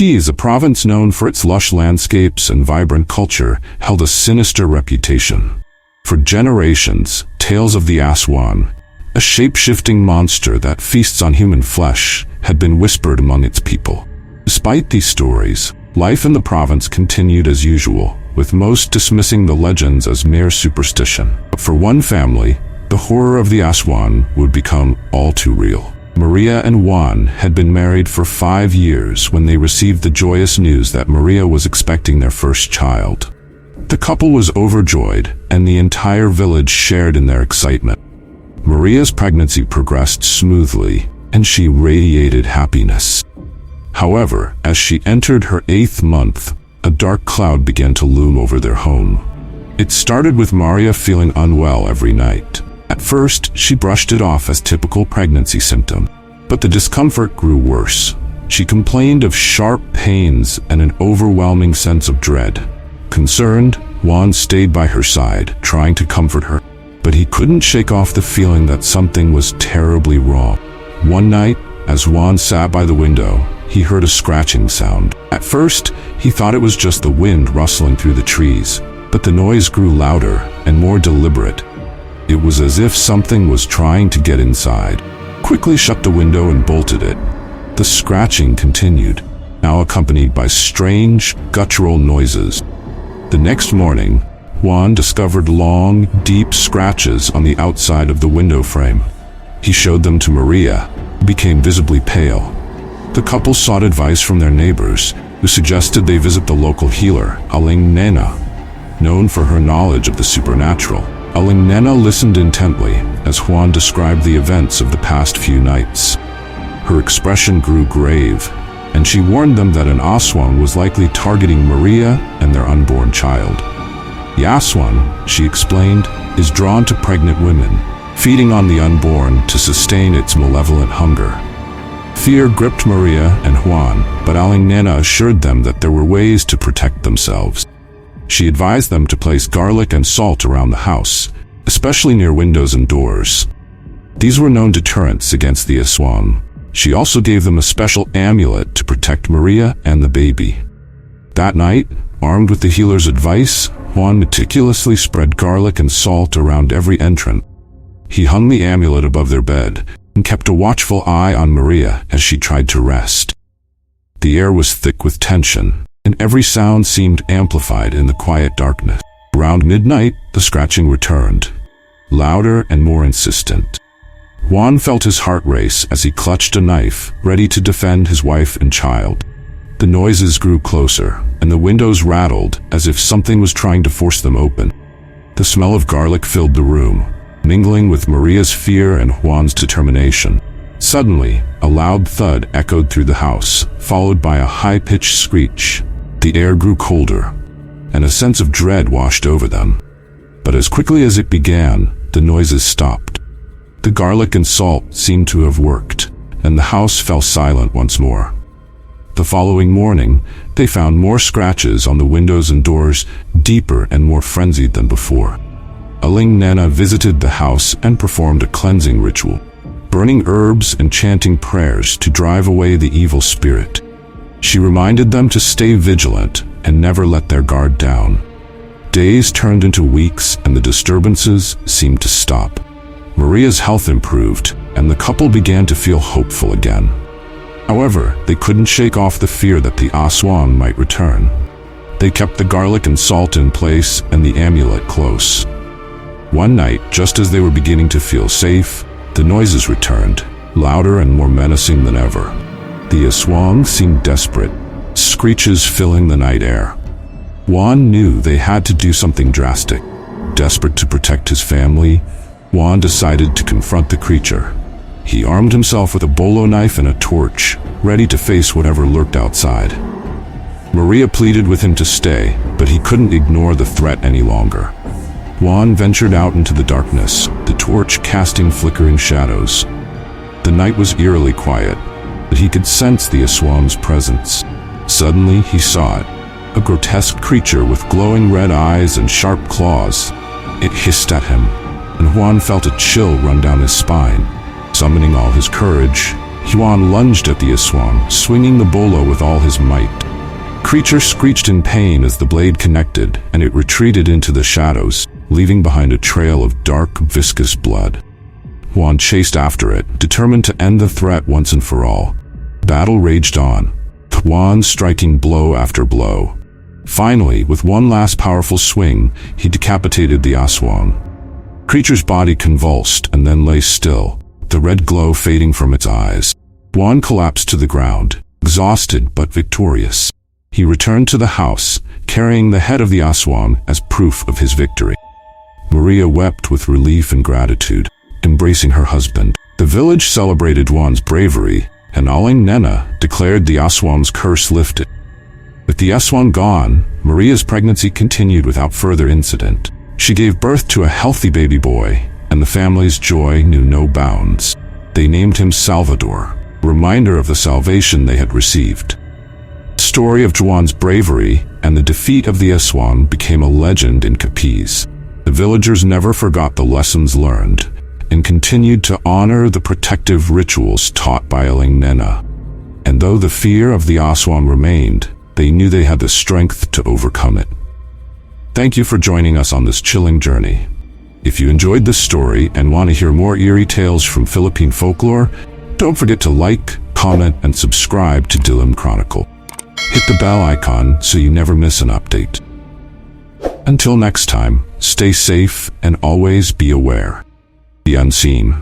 Capiz, a province known for its lush landscapes and vibrant culture, held a sinister reputation. For generations, tales of the Aswang, a shape-shifting monster that feasts on human flesh, had been whispered among its people. Despite these stories, life in the province continued as usual, with most dismissing the legends as mere superstition. But for one family, the horror of the Aswang would become all too real. Maria and Juan had been married for 5 years when they received the joyous news that Maria was expecting their first child. The couple was overjoyed, and the entire village shared in their excitement. Maria's pregnancy progressed smoothly, and she radiated happiness. However, as she entered her 8th month, a dark cloud began to loom over their home. It started with Maria feeling unwell every night. At first, she brushed it off as typical pregnancy symptom, but the discomfort grew worse. She complained of sharp pains and an overwhelming sense of dread. Concerned, Juan stayed by her side, trying to comfort her, but he couldn't shake off the feeling that something was terribly wrong. One night, as Juan sat by the window, he heard a scratching sound. At first, he thought it was just the wind rustling through the trees, but the noise grew louder and more deliberate. It was as if something was trying to get inside. Quickly shut the window and bolted it. The scratching continued, now accompanied by strange, guttural noises. The next morning, Juan discovered long, deep scratches on the outside of the window frame. He showed them to Maria, who became visibly pale. The couple sought advice from their neighbors, who suggested they visit the local healer, Aling Nena, known for her knowledge of the supernatural. Aling Nena listened intently as Juan described the events of the past few nights. Her expression grew grave, and she warned them that an Aswang was likely targeting Maria and their unborn child. The Aswang, she explained, is drawn to pregnant women, feeding on the unborn to sustain its malevolent hunger. Fear gripped Maria and Juan, but Aling Nena assured them that there were ways to protect themselves. She advised them to place garlic and salt around the house, especially near windows and doors. These were known deterrents against the Aswang. She also gave them a special amulet to protect Maria and the baby. That night, armed with the healer's advice, Juan meticulously spread garlic and salt around every entrance. He hung the amulet above their bed and kept a watchful eye on Maria as she tried to rest. The air was thick with tension, and every sound seemed amplified in the quiet darkness. Around midnight, the scratching returned, louder and more insistent. Juan felt his heart race as he clutched a knife, ready to defend his wife and child. The noises grew closer, and the windows rattled as if something was trying to force them open. The smell of garlic filled the room, mingling with Maria's fear and Juan's determination. Suddenly, a loud thud echoed through the house, followed by a high-pitched screech. The air grew colder, and a sense of dread washed over them. But as quickly as it began, the noises stopped. The garlic and salt seemed to have worked, and the house fell silent once more. The following morning, they found more scratches on the windows and doors, deeper and more frenzied than before. Aling Nena visited the house and performed a cleansing ritual, burning herbs and chanting prayers to drive away the evil spirit. She reminded them to stay vigilant and never let their guard down. Days turned into weeks, and the disturbances seemed to stop. Maria's health improved, and the couple began to feel hopeful again. However, they couldn't shake off the fear that the Aswang might return. They kept the garlic and salt in place and the amulet close. One night, just as they were beginning to feel safe, the noises returned, louder and more menacing than ever. The Aswang seemed desperate, screeches filling the night air. Juan knew they had to do something drastic. Desperate to protect his family, Juan decided to confront the creature. He armed himself with a bolo knife and a torch, ready to face whatever lurked outside. Maria pleaded with him to stay, but he couldn't ignore the threat any longer. Juan ventured out into the darkness, the torch casting flickering shadows. The night was eerily quiet, but he could sense the Aswang's presence. Suddenly, he saw it, a grotesque creature with glowing red eyes and sharp claws. It hissed at him, and Juan felt a chill run down his spine. Summoning all his courage, Juan lunged at the Aswang, swinging the bolo with all his might. Creature screeched in pain as the blade connected, and it retreated into the shadows, leaving behind a trail of dark, viscous blood. Juan chased after it, determined to end the threat once and for all. Battle raged on, Juan striking blow after blow. Finally, with one last powerful swing, he decapitated the Aswang. Creature's body convulsed and then lay still, the red glow fading from its eyes. Juan collapsed to the ground, exhausted but victorious. He returned to the house, carrying the head of the Aswang as proof of his victory. Maria wept with relief and gratitude, embracing her husband. The village celebrated Juan's bravery, and Aling Nena declared the Aswang's curse lifted. With the Aswang gone, Maria's pregnancy continued without further incident. She gave birth to a healthy baby boy, and the family's joy knew no bounds. They named him Salvador, a reminder of the salvation they had received. The story of Juan's bravery and the defeat of the Aswang became a legend in Capiz. The villagers never forgot the lessons learned, and continued to honor the protective rituals taught by Aling Nena. And though the fear of the Aswang remained, they knew they had the strength to overcome it. Thank you for joining us on this chilling journey. If you enjoyed this story and want to hear more eerie tales from Philippine folklore, don't forget to like, comment, and subscribe to Dilim Chronicle. Hit the bell icon so you never miss an update. Until next time, stay safe and always be aware. The unseen.